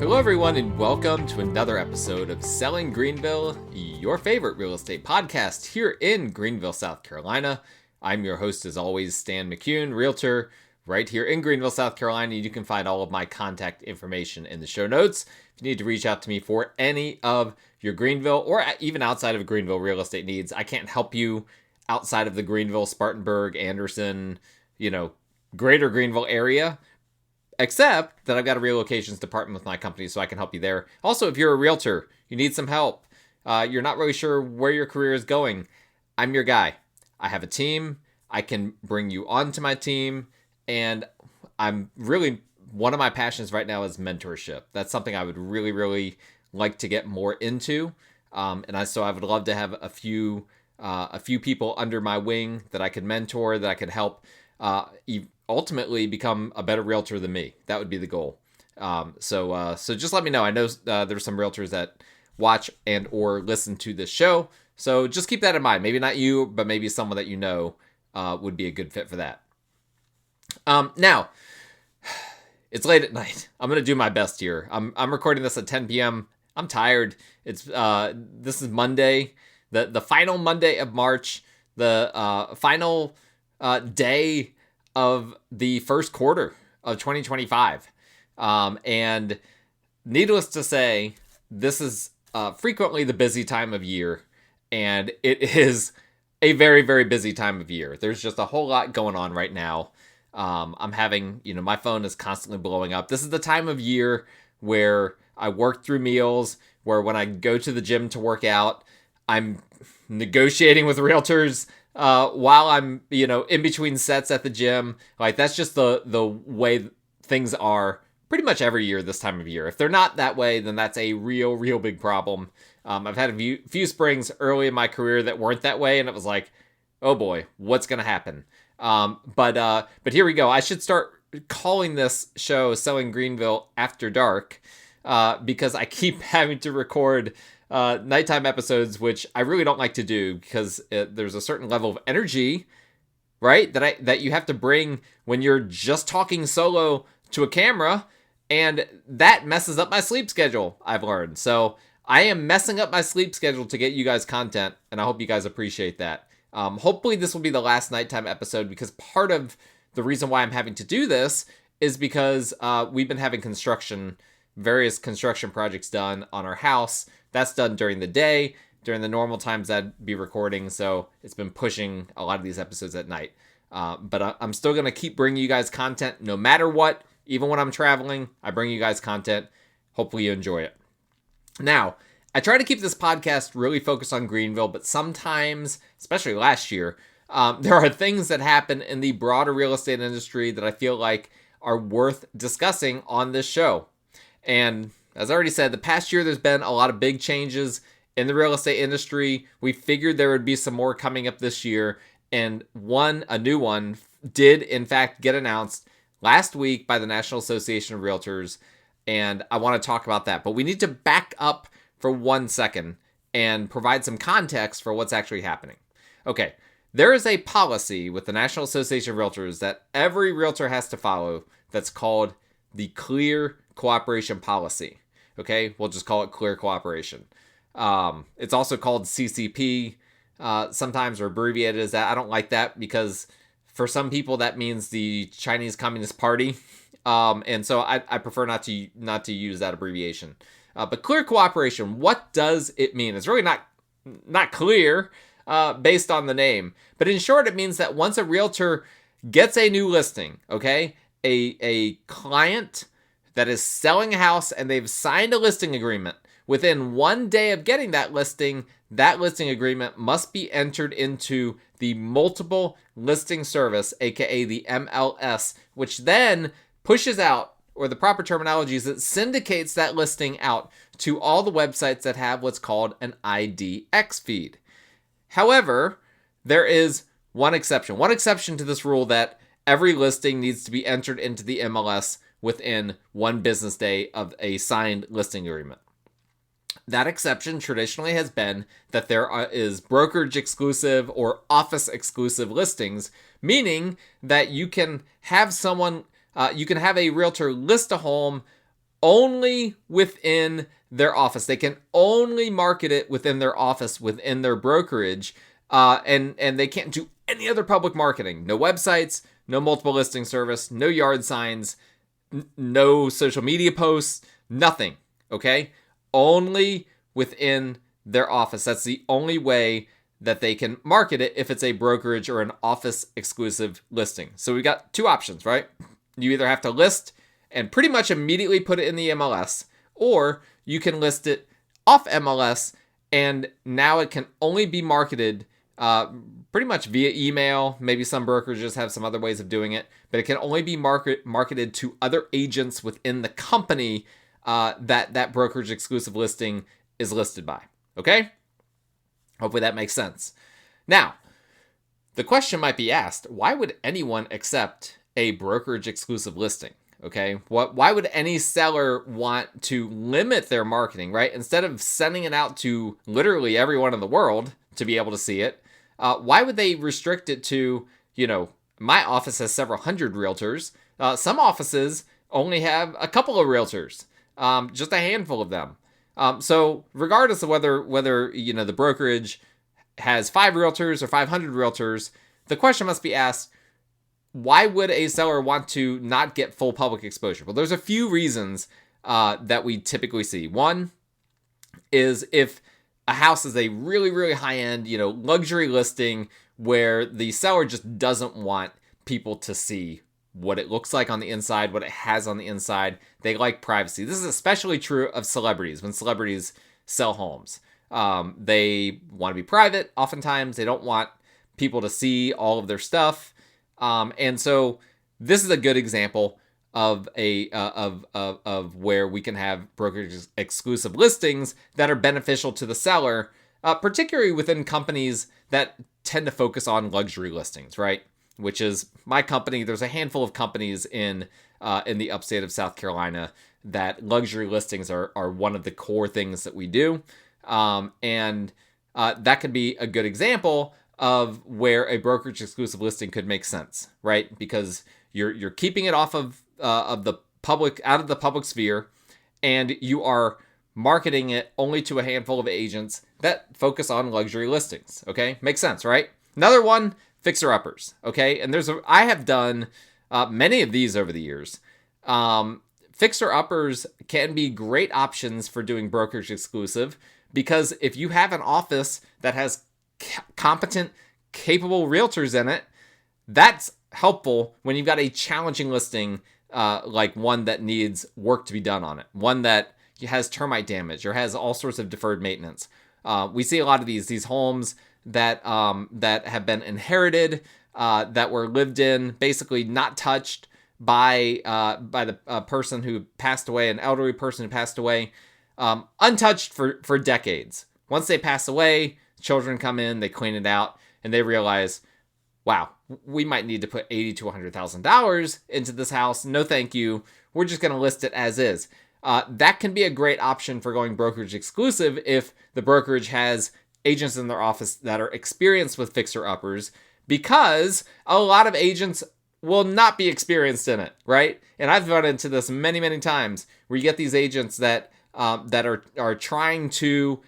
Hello everyone and welcome to another episode of Selling Greenville, your favorite real estate podcast here in Greenville, South Carolina. I'm your host as always, Stan McCune, realtor right here in Greenville, South Carolina. You can find all of my contact information in the show notes. If you need to reach out to me for any of your Greenville or even outside of Greenville real estate needs, I can't help you outside of the Greenville, Spartanburg, Anderson, greater Greenville area. Except that I've got a relocations department with my company, so I can help you there. Also, if you're a realtor, you need some help, you're not really sure where your career is going, I'm your guy. I have a team. I can bring you onto my team, and I'm really, one of my passions right now is mentorship. That's something I would really, really like to get more into, so I would love to have a few people under my wing that I could mentor, that I could help ultimately become a better realtor than me. That would be the goal. So just let me know. I know there's some realtors that watch and or listen to this show. So just keep that in mind. Maybe not you, but maybe someone that you know would be a good fit for that. Now, it's late at night. I'm going to do my best here. I'm recording this at 10 p.m. I'm tired. This is Monday, the final Monday of March, the final day of the first quarter of 2025. And needless to say, this is frequently the busy time of year, and it is a very, very busy time of year. There's just a whole lot going on right now. I'm having, my phone is constantly blowing up. This is the time of year where I work through meals, where when I go to the gym to work out, I'm negotiating with realtors while I'm, in between sets at the gym. Like, that's just the way things are pretty much every year this time of year. If they're not that way, then that's a real big problem. I've had a few springs early in my career that weren't that way, and it was like, oh boy, what's going to happen? But here we go. I should start calling this show Selling Greenville After Dark, because I keep having to record nighttime episodes, which I really don't like to do, because there's a certain level of energy, right, that you have to bring when you're just talking solo to a camera, and that messes up my sleep schedule, I've learned. So I am messing up my sleep schedule to get you guys content, and I hope you guys appreciate that. Hopefully this will be the last nighttime episode, because part of the reason why I'm having to do this is because we've been having various construction projects done on our house. That's done during the day. During the normal times, I'd be recording, so it's been pushing a lot of these episodes at night. But I'm still going to keep bringing you guys content no matter what. Even when I'm traveling, I bring you guys content. Hopefully you enjoy it. Now, I try to keep this podcast really focused on Greenville, but sometimes, especially last year, there are things that happen in the broader real estate industry that I feel like are worth discussing on this show. And as I already said, the past year there's been a lot of big changes in the real estate industry. We figured there would be some more coming up this year, and a new one did in fact get announced last week by the National Association of Realtors, and I want to talk about that. But we need to back up for 1 second and provide some context for what's actually happening. Okay, there is a policy with the National Association of Realtors that every realtor has to follow that's called the Clear Cooperation Policy. Okay, we'll just call it Clear Cooperation. It's also called CCP, sometimes, or abbreviated as that. I don't like that, because for some people that means the Chinese Communist Party, and so I prefer not to use that abbreviation. But Clear Cooperation, what does it mean? It's really not clear based on the name, but in short, it means that once a realtor gets a new listing, okay, a client that is selling a house and they've signed a listing agreement, within 1 day of getting that listing agreement must be entered into the multiple listing service, aka the MLS, which then pushes out, or the proper terminology is it syndicates that listing out to all the websites that have what's called an IDX feed. However, there is one exception to this rule, that every listing needs to be entered into the MLS within 1 business day of a signed listing agreement. That exception traditionally has been that there is brokerage exclusive or office exclusive listings, meaning that you can have a realtor list a home only within their office. They can only market it within their office, within their brokerage, and they can't do any other public marketing. No websites, no multiple listing service, no yard signs, no social media posts, nothing, okay? Only within their office. That's the only way that they can market it if it's a brokerage or an office exclusive listing. So we got two options, right? You either have to list and pretty much immediately put it in the MLS, or you can list it off MLS and now it can only be marketed pretty much via email. Maybe some brokerages have some other ways of doing it, but it can only be marketed to other agents within the company that brokerage exclusive listing is listed by. Okay? Hopefully that makes sense. Now, the question might be asked, why would anyone accept a brokerage exclusive listing? Okay, why would any seller want to limit their marketing, right? Instead of sending it out to literally everyone in the world to be able to see it, why would they restrict it to, my office has several hundred realtors. Some offices only have a couple of realtors, just a handful of them. So regardless of whether the brokerage has 5 realtors or 500 realtors, the question must be asked, why would a seller want to not get full public exposure? Well, there's a few reasons that we typically see. One is if a house is a really, really high-end, luxury listing where the seller just doesn't want people to see what it looks like on the inside, what it has on the inside. They like privacy. This is especially true of celebrities. When celebrities sell homes, they want to be private. Oftentimes, they don't want people to see all of their stuff. And so this is a good example of of where we can have brokerage exclusive listings that are beneficial to the seller, particularly within companies that tend to focus on luxury listings, right? Which is my company. There's a handful of companies in the upstate of South Carolina that luxury listings are one of the core things that we do, and that could be a good example of where a brokerage exclusive listing could make sense, right? Because you're keeping it off of the public, out of the public sphere, and you are marketing it only to a handful of agents that focus on luxury listings. Okay, makes sense, right? Another one, fixer-uppers. Okay, and I have done many of these over the years. Fixer-uppers can be great options for doing brokerage exclusive because if you have an office that has competent, capable realtors in it, that's helpful when you've got a challenging listing, like one that needs work to be done on it, one that has termite damage or has all sorts of deferred maintenance. We see a lot of these homes that have been inherited, that were lived in, basically not touched by the person who passed away, an elderly person who passed away, untouched for decades. Once they pass away, children come in, they clean it out, and they realize, wow, we might need to put $80,000 to $100,000 into this house. No, thank you. We're just going to list it as is. That can be a great option for going brokerage exclusive if the brokerage has agents in their office that are experienced with fixer-uppers, because a lot of agents will not be experienced in it, right? And I've run into this many, many times where you get these agents that are trying to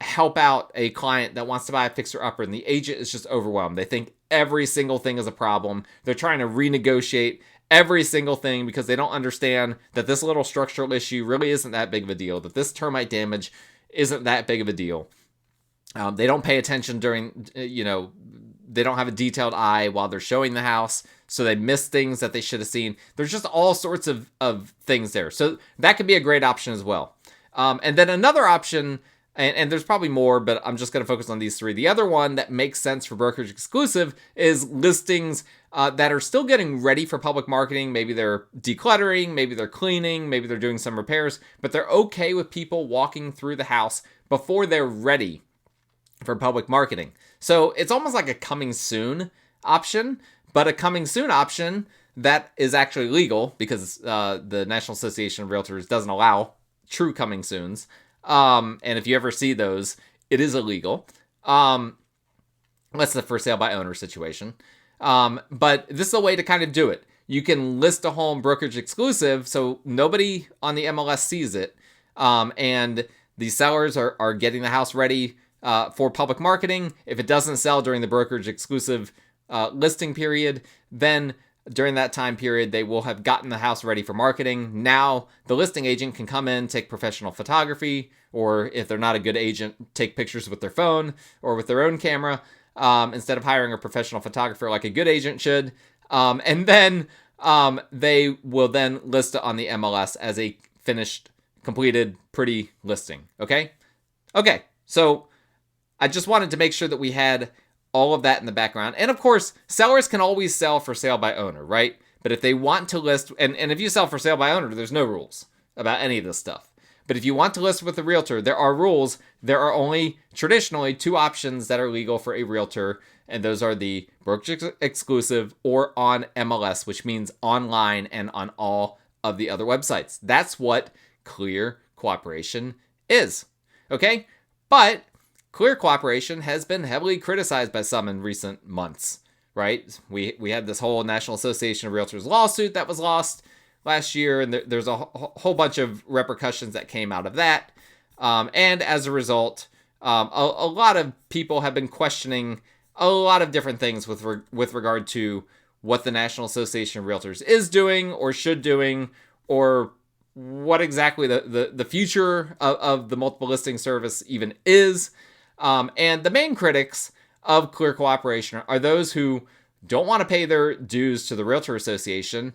help out a client that wants to buy a fixer-upper, and the agent is just overwhelmed. They think every single thing is a problem. They're trying to renegotiate every single thing because they don't understand that this little structural issue really isn't that big of a deal, that this termite damage isn't that big of a deal. They don't pay attention during, they don't have a detailed eye while they're showing the house, so they miss things that they should have seen. There's just all sorts of things there. So that could be a great option as well. And then another option, and there's probably more, but I'm just going to focus on these three. The other one that makes sense for brokerage exclusive is listings that are still getting ready for public marketing. Maybe they're decluttering, maybe they're cleaning, maybe they're doing some repairs, but they're okay with people walking through the house before they're ready for public marketing. So it's almost like a coming soon option, but a coming soon option that is actually legal because the National Association of Realtors doesn't allow true coming soons. And if you ever see those, it is illegal. That's the for sale by owner situation. But this is a way to kind of do it. you can list a home brokerage exclusive, so nobody on the MLS sees it, and the sellers are getting the house ready for public marketing. If it doesn't sell during the brokerage exclusive listing period, then during that time period, they will have gotten the house ready for marketing. Now, the listing agent can come in, take professional photography, or if they're not a good agent, take pictures with their phone or with their own camera, instead of hiring a professional photographer like a good agent should. And then they will then list it on the MLS as a finished, completed, pretty listing. Okay? Okay, so I just wanted to make sure that we had all of that in the background. And of course, sellers can always sell for sale by owner, right? But if they want to list, and if you sell for sale by owner, there's no rules about any of this stuff. But if you want to list with a realtor, there are rules. There are only traditionally 2 options that are legal for a realtor, and those are the brokerage exclusive or on MLS, which means online and on all of the other websites. That's what clear cooperation is. Okay? But clear cooperation has been heavily criticized by some in recent months, right? We had this whole National Association of Realtors lawsuit that was lost last year, and there's a whole bunch of repercussions that came out of that. And as a result, a lot of people have been questioning a lot of different things with regard to what the National Association of Realtors is doing or should doing, or what exactly the future of the multiple listing service even is. And the main critics of clear cooperation are those who don't want to pay their dues to the Realtor Association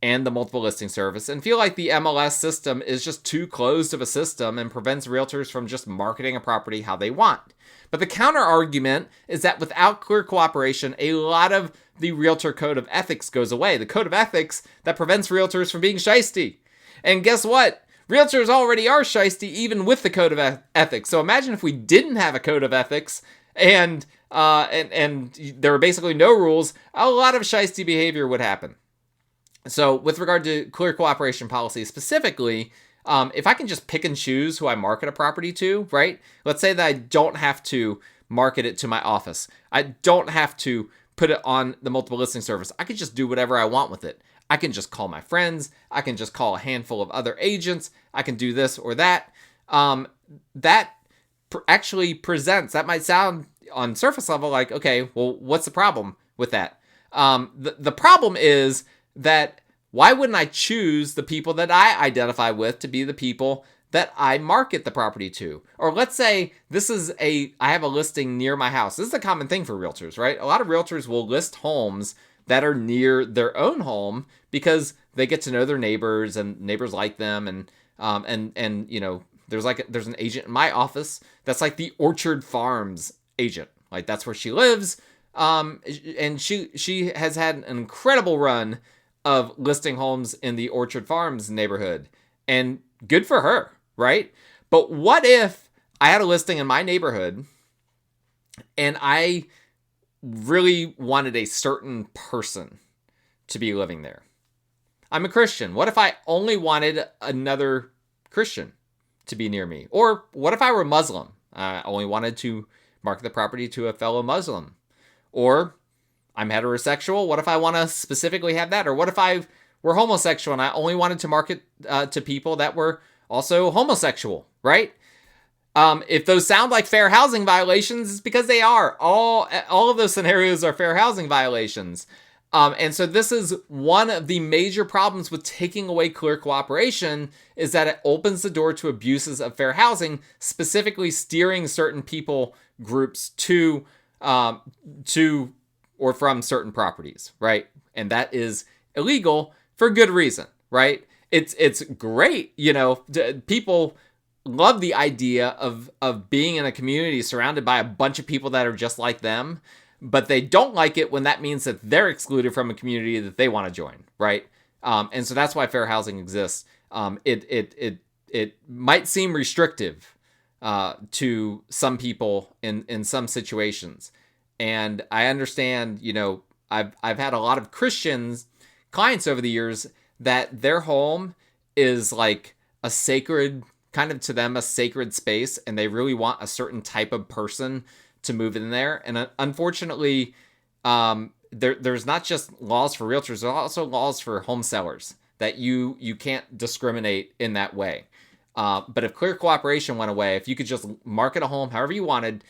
and the multiple listing service and feel like the MLS system is just too closed of a system and prevents realtors from just marketing a property how they want. But the counter argument is that without clear cooperation, a lot of the Realtor Code of Ethics goes away. The Code of Ethics that prevents realtors from being shysty. And guess what? Realtors already are shysty even with the Code of Ethics. So imagine if we didn't have a Code of Ethics and there were basically no rules, a lot of shysty behavior would happen. So with regard to clear cooperation policy specifically, if I can just pick and choose who I market a property to, right? Let's say that I don't have to market it to my office. I don't have to put it on the multiple listing service. I could just do whatever I want with it. I can just call my friends. I can just call a handful of other agents. I can do this or that. That actually presents, that might sound on surface level like, okay, well, what's the problem with that? The problem is that why wouldn't I choose the people that I identify with to be the people that I market the property to? Or let's say I have a listing near my house. This is a common thing for realtors, right? A lot of realtors will list homes that are near their own home because they get to know their neighbors and neighbors like them. And you know, there's an agent in my office that's like the Orchard Farms agent. Like that's where she lives. And she has had an incredible run of listing homes in the Orchard Farms neighborhood, and good for her, right? But what if I had a listing in my neighborhood and I really wanted a certain person to be living there? I'm a Christian. What if I only wanted another Christian to be near me? Or what if I were Muslim? I only wanted to market the property to a fellow Muslim. Or I'm heterosexual. What if I want to specifically have that? Or what if I were homosexual and I only wanted to market to people that were also homosexual, right? If those sound like fair housing violations, it's because they are. All of those scenarios are fair housing violations. And so this is one of the major problems with taking away clear cooperation, is that it opens the door to abuses of fair housing, specifically steering certain people groups to or from certain properties, right? And that is illegal for good reason, right? It's great, you know, people love the idea of being in a community surrounded by a bunch of people that are just like them, but they don't like it when that means that they're excluded from a community that they want to join, right? And so that's why fair housing exists. It might seem restrictive to some people in some situations. And I understand, you know, I've had a lot of Christians clients over the years that their home is like a sacred, kind of to them, a sacred space, and they really want a certain type of person to move in there. And unfortunately, there's not just laws for realtors, there's also laws for home sellers that you can't discriminate in that way. But if clear cooperation went away, if you could just market a home however you wanted,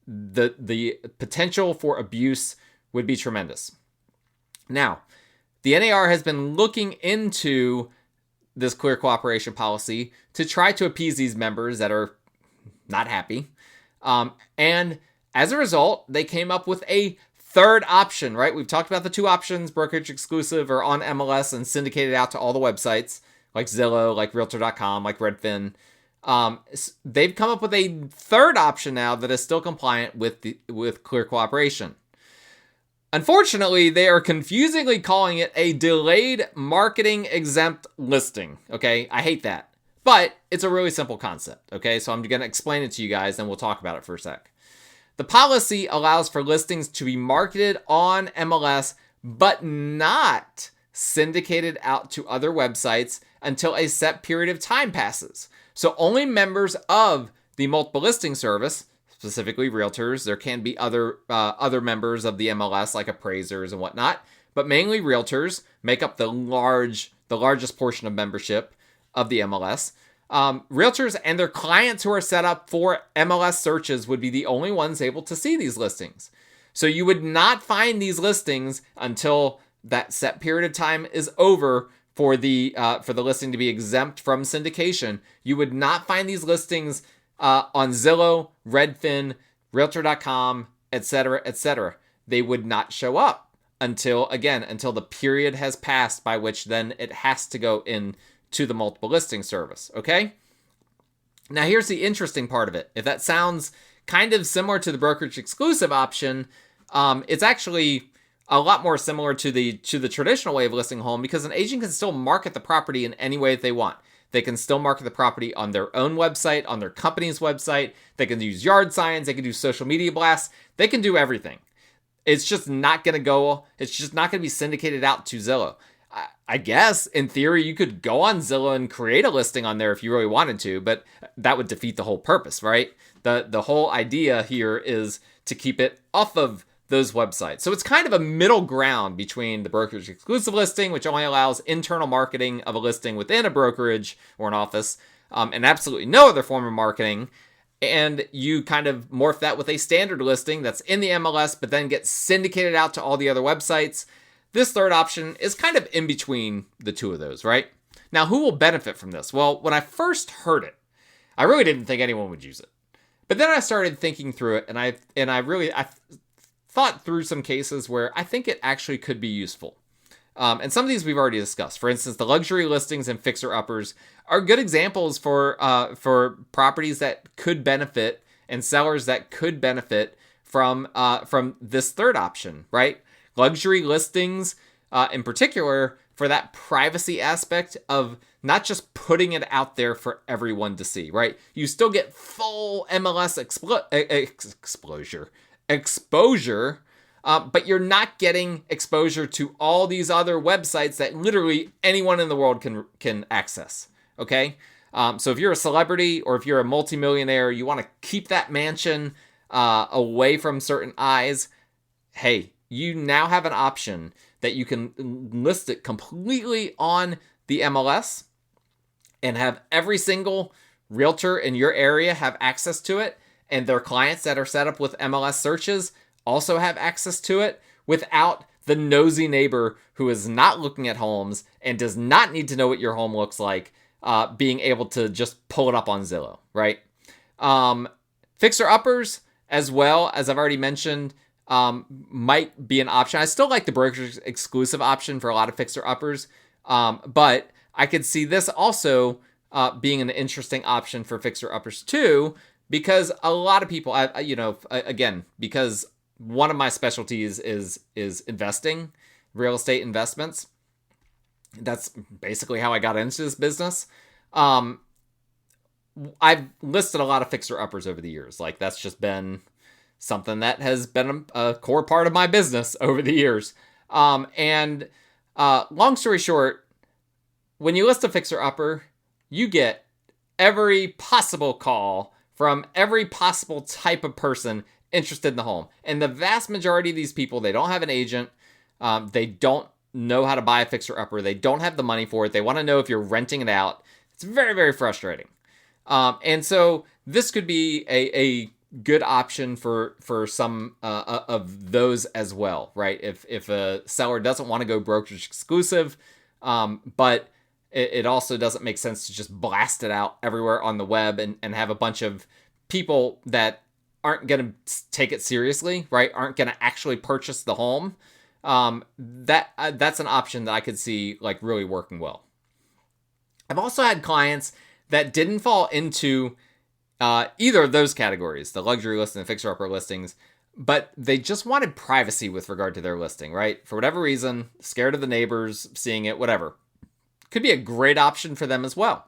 the potential for abuse would be tremendous. Now, the NAR has been looking into this clear cooperation policy to try to appease these members that are not happy. And as a result, they came up with a third option, right? We've talked about the two options, brokerage exclusive or on MLS and syndicated out to all the websites like Zillow, like Realtor.com, like Redfin. They've come up with a third option now that is still compliant with clear cooperation. Unfortunately, they are confusingly calling it a delayed marketing exempt listing. Okay, I hate that. But it's a really simple concept. Okay, so I'm going to explain it to you guys and we'll talk about it for a sec. The policy allows for listings to be marketed on MLS, but not syndicated out to other websites until a set period of time passes. So only members of the multiple listing service, specifically realtors, there can be other members of the MLS like appraisers and whatnot, but mainly realtors make up the largest portion of membership of the MLS. Realtors and their clients who are set up for MLS searches would be the only ones able to see these listings. So you would not find these listings until that set period of time is over for the listing to be exempt from syndication. You would not find these listings on Zillow, Redfin, Realtor.com, etc., etc. They would not show up until the period has passed by which then it has to go in to the multiple listing service, okay? Now here's the interesting part of it. If that sounds kind of similar to the brokerage exclusive option, it's actually a lot more similar to the traditional way of listing a home because an agent can still market the property in any way that they want. They can still market the property on their own website, on their company's website. They can use yard signs. They can do social media blasts. They can do everything. It's just not going to be syndicated out to Zillow. I guess, in theory, you could go on Zillow and create a listing on there if you really wanted to, but that would defeat the whole purpose, right? The whole idea here is to keep it off of those websites. So it's kind of a middle ground between the brokerage exclusive listing, which only allows internal marketing of a listing within a brokerage or an office, and absolutely no other form of marketing. And you kind of morph that with a standard listing that's in the MLS, but then gets syndicated out to all the other websites. This third option is kind of in between the two of those, right? Now, who will benefit from this? Well, when I first heard it, I really didn't think anyone would use it. But then I started thinking through it, and I thought through some cases where I think it actually could be useful. And some of these we've already discussed. For instance, the luxury listings and fixer-uppers are good examples for properties that could benefit and sellers that could benefit from this third option, right? Luxury listings, in particular, for that privacy aspect of not just putting it out there for everyone to see, right? You still get full MLS exposure, but you're not getting exposure to all these other websites that literally anyone in the world can access, okay? So if you're a celebrity or if you're a multimillionaire, you want to keep that mansion away from certain eyes, hey, you now have an option that you can list it completely on the MLS and have every single realtor in your area have access to it, and their clients that are set up with MLS searches also have access to it without the nosy neighbor who is not looking at homes and does not need to know what your home looks like being able to just pull it up on Zillow, right? Fixer-uppers, as well, as I've already mentioned, might be an option. I still like the brokerage exclusive option for a lot of fixer-uppers, but I could see this also being an interesting option for fixer-uppers too, because a lot of people, again, because one of my specialties is investing, real estate investments. That's basically how I got into this business. I've listed a lot of fixer-uppers over the years. Like, that's just been something that has been a core part of my business over the years. And long story short, when you list a fixer-upper, you get every possible call from every possible type of person interested in the home. And the vast majority of these people, they don't have an agent. They don't know how to buy a fixer-upper. They don't have the money for it. They want to know if you're renting it out. It's very, very frustrating. And so this could be a good option for some of those as well, right? If a seller doesn't want to go brokerage exclusive, but it also doesn't make sense to just blast it out everywhere on the web and have a bunch of people that aren't going to take it seriously, right? Aren't going to actually purchase the home. That's an option that I could see like really working well. I've also had clients that didn't fall into either of those categories, the luxury listing and fixer-upper listings, but they just wanted privacy with regard to their listing, right? For whatever reason, scared of the neighbors seeing it, whatever. Could be a great option for them as well.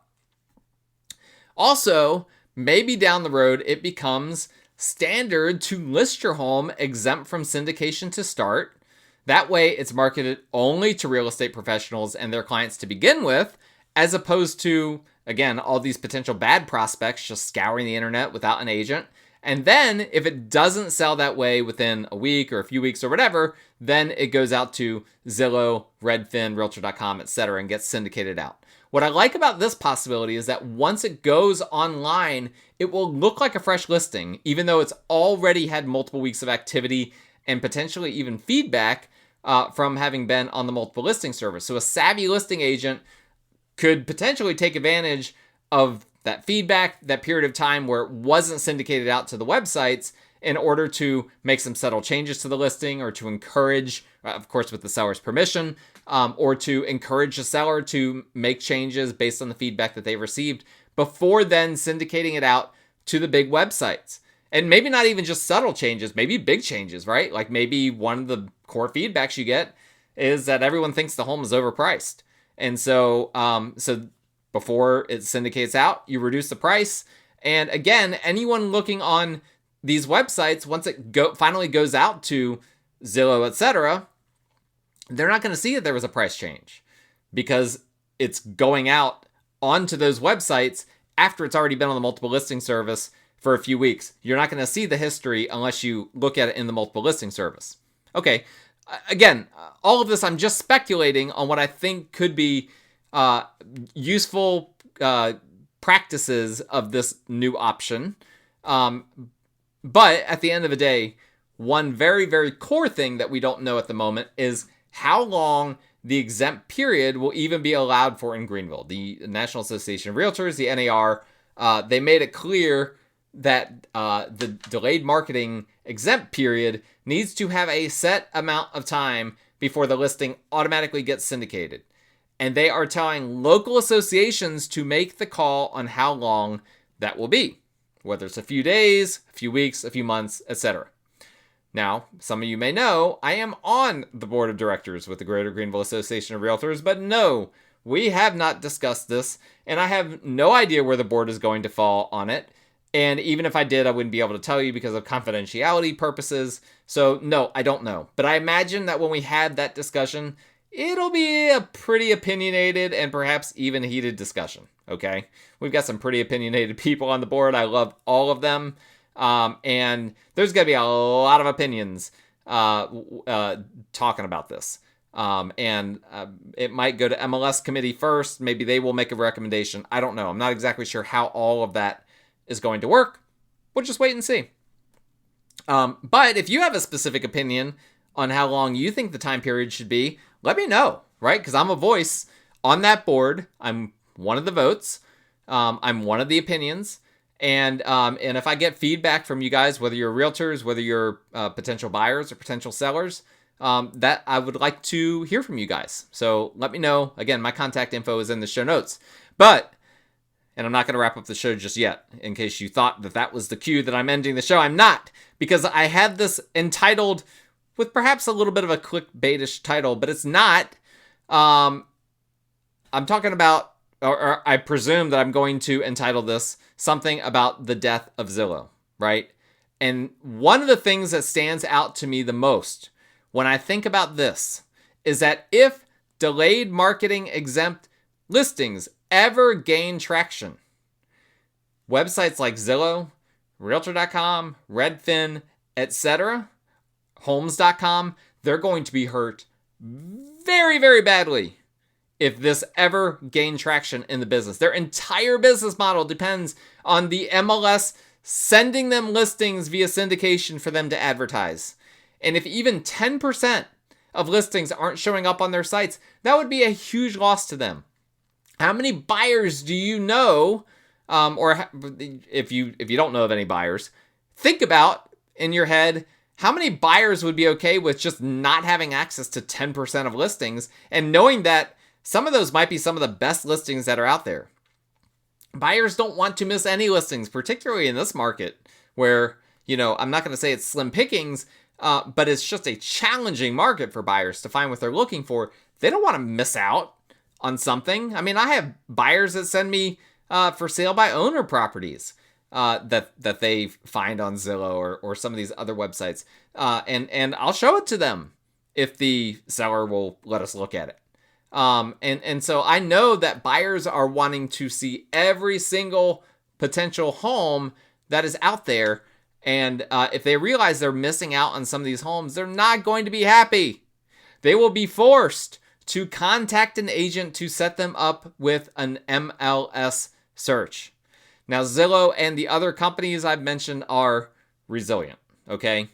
Also, maybe down the road, it becomes standard to list your home exempt from syndication to start. That way, it's marketed only to real estate professionals and their clients to begin with, as opposed to, again, all these potential bad prospects just scouring the internet without an agent. And then, if it doesn't sell that way within a week or a few weeks or whatever, then it goes out to Zillow, Redfin, Realtor.com, etc., and gets syndicated out. What I like about this possibility is that once it goes online, it will look like a fresh listing, even though it's already had multiple weeks of activity and potentially even feedback from having been on the multiple listing service. So a savvy listing agent could potentially take advantage of that feedback, that period of time where it wasn't syndicated out to the websites, in order to make some subtle changes to the listing, or to encourage, of course with the seller's permission, or to encourage the seller to make changes based on the feedback that they've received before then syndicating it out to the big websites. And maybe not even just subtle changes, maybe big changes, right? Like maybe one of the core feedbacks you get is that everyone thinks the home is overpriced. And so before it syndicates out, you reduce the price. And again, anyone looking on these websites, once it finally goes out to Zillow, etc., they're not going to see that there was a price change, because it's going out onto those websites after it's already been on the multiple listing service for a few weeks. You're not going to see the history unless you look at it in the multiple listing service. Okay, again, all of this, I'm just speculating on what I think could be useful practices of this new option. But at the end of the day, one very, very core thing that we don't know at the moment is how long the exempt period will even be allowed for in Greenville. The National Association of Realtors, the NAR, they made it clear that the delayed marketing exempt period needs to have a set amount of time before the listing automatically gets syndicated. And they are telling local associations to make the call on how long that will be, whether it's a few days, a few weeks, a few months, etc. Now, some of you may know, I am on the board of directors with the Greater Greenville Association of Realtors, but no, we have not discussed this, and I have no idea where the board is going to fall on it. And even if I did, I wouldn't be able to tell you because of confidentiality purposes. So no, I don't know. But I imagine that when we have that discussion, it'll be a pretty opinionated and perhaps even heated discussion, okay? We've got some pretty opinionated people on the board. I love all of them. And there's going to be a lot of opinions talking about this. And it might go to MLS committee first. Maybe they will make a recommendation. I don't know. I'm not exactly sure how all of that is going to work. We'll just wait and see. But if you have a specific opinion on how long you think the time period should be, let me know, right? Because I'm a voice on that board. I'm one of the votes. I'm one of the opinions. And if I get feedback from you guys, whether you're realtors, whether you're potential buyers or potential sellers, that I would like to hear from you guys. So let me know. Again, my contact info is in the show notes. And I'm not going to wrap up the show just yet, in case you thought that that was the cue that I'm ending the show. I'm not, because I had this entitled with perhaps a little bit of a clickbaitish title, but it's not. I'm talking about, or I presume that I'm going to entitle this something about the death of Zillow, right? And one of the things that stands out to me the most when I think about this is that if delayed marketing exempt listings ever gain traction, websites like Zillow, Realtor.com, Redfin, etc., Homes.com, they're going to be hurt very, very badly if this ever gained traction in the business. Their entire business model depends on the MLS sending them listings via syndication for them to advertise. And if even 10% of listings aren't showing up on their sites, that would be a huge loss to them. How many buyers do you know, or if you don't know of any buyers, think about in your head, how many buyers would be okay with just not having access to 10% of listings and knowing that some of those might be some of the best listings that are out there? Buyers don't want to miss any listings, particularly in this market where, I'm not going to say it's slim pickings, but it's just a challenging market for buyers to find what they're looking for. They don't want to miss out on something. I mean, I have buyers that send me for sale by owner properties that they find on Zillow or some of these other websites. And I'll show it to them if the seller will let us look at it. And so I know that buyers are wanting to see every single potential home that is out there. And if they realize they're missing out on some of these homes, they're not going to be happy. They will be forced to contact an agent to set them up with an MLS search. Now, Zillow and the other companies I've mentioned are resilient, okay?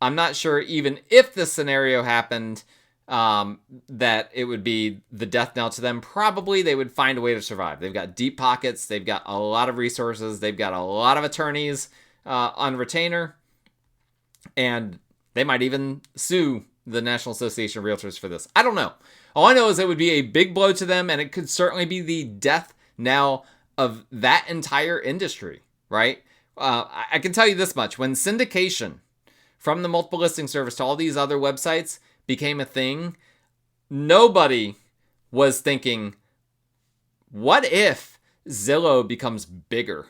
I'm not sure even if this scenario happened, that it would be the death knell to them. Probably they would find a way to survive. They've got deep pockets. They've got a lot of resources. They've got a lot of attorneys on retainer. And they might even sue the National Association of Realtors for this. I don't know. All I know is it would be a big blow to them, and it could certainly be the death knell of that entire industry, right? I can tell you this much. When syndication from the multiple listing service to all these other websites became a thing, nobody was thinking, what if Zillow becomes bigger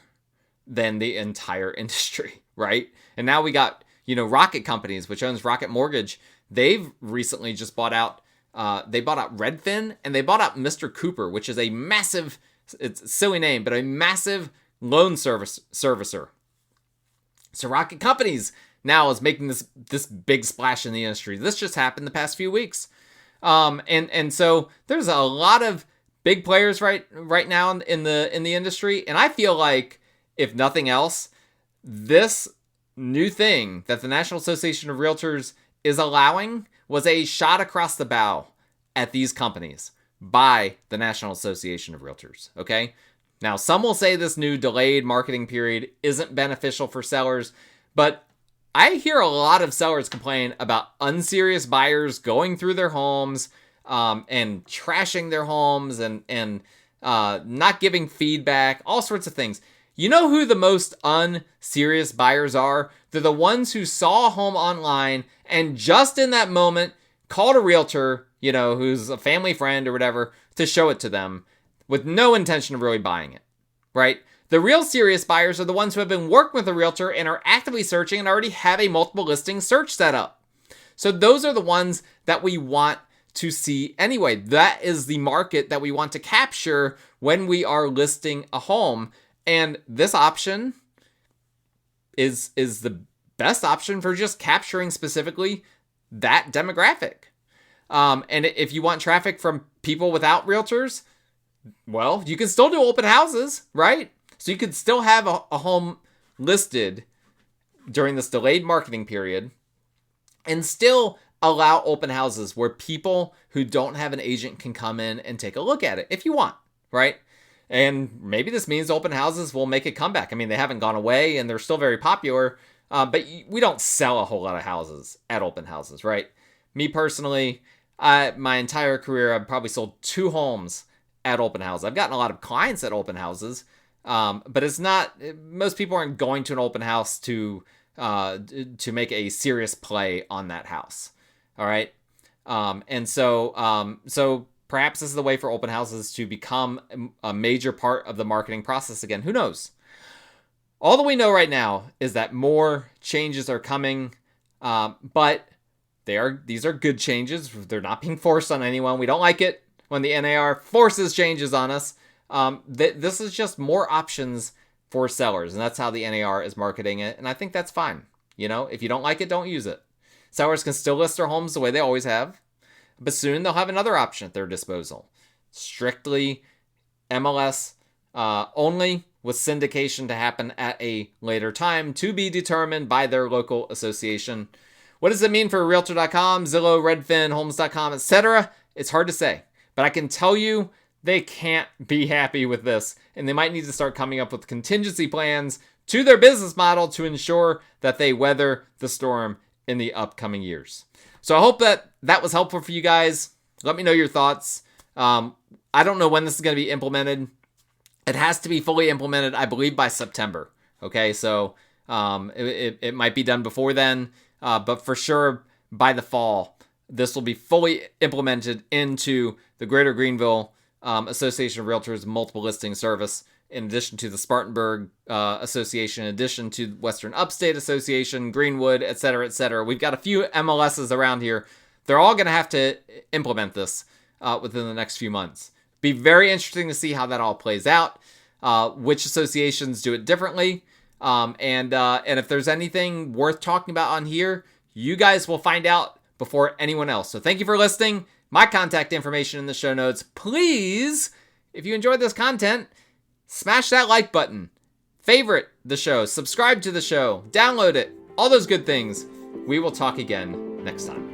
than the entire industry, right? And now we got, Rocket Companies, which owns Rocket Mortgage. They've recently just bought out, they bought out Redfin, and they bought out Mr. Cooper, which is a massive, it's a silly name, but a massive loan servicer. So Rocket Companies now is making this big splash in the industry. This just happened the past few weeks. And so there's a lot of big players right now in the industry. And I feel like, if nothing else, this new thing that the National Association of Realtors is allowing was a shot across the bow at these companies by the National Association of Realtors, okay? Now, some will say this new delayed marketing period isn't beneficial for sellers, but I hear a lot of sellers complain about unserious buyers going through their homes and trashing their homes and not giving feedback, all sorts of things. You know who the most unserious buyers are? They're the ones who saw a home online and just in that moment called a realtor, who's a family friend or whatever, to show it to them with no intention of really buying it, right? The real serious buyers are the ones who have been working with a realtor and are actively searching and already have a multiple listing search set up. So those are the ones that we want to see anyway. That is the market that we want to capture when we are listing a home. And this option is the best option for just capturing specifically that demographic. And if you want traffic from people without realtors, well, you can still do open houses, right? So you could still have a home listed during this delayed marketing period and still allow open houses where people who don't have an agent can come in and take a look at it if you want, right? And maybe this means open houses will make a comeback. I mean, they haven't gone away and they're still very popular, but we don't sell a whole lot of houses at open houses, right? Me personally, my entire career, I've probably sold 2 homes at open houses. I've gotten a lot of clients at open houses, but it's not, most people aren't going to an open house to make a serious play on that house. All right. And so perhaps this is the way for open houses to become a major part of the marketing process again. Who knows? All that we know right now is that more changes are coming, but these are good changes. They're not being forced on anyone. We don't like it when the NAR forces changes on us. This is just more options for sellers, and that's how the NAR is marketing it, and I think that's fine. If you don't like it, don't use it. Sellers can still list their homes the way they always have. but soon they'll have another option at their disposal. Strictly MLS only, with syndication to happen at a later time to be determined by their local association. What does it mean for Realtor.com, Zillow, Redfin, Homes.com, etc.? It's hard to say, but I can tell you they can't be happy with this, and they might need to start coming up with contingency plans to their business model to ensure that they weather the storm in the upcoming years. So I hope that was helpful for you guys. Let me know your thoughts. I don't know when this is going to be implemented. It has to be fully implemented, I believe, by September. Okay, so it might be done before then, but for sure by the fall, this will be fully implemented into the Greater Greenville Association of Realtors multiple listing service, in addition to the Spartanburg Association, in addition to Western Upstate Association, Greenwood, et cetera, et cetera. We've got a few MLSs around here. They're all going to have to implement this within the next few months. Be very interesting to see how that all plays out, which associations do it differently, and if there's anything worth talking about on here, you guys will find out before anyone else. So thank you for listening. My contact information in the show notes. Please, if you enjoyed this content, smash that like button, favorite the show, subscribe to the show, download it, all those good things. We will talk again next time.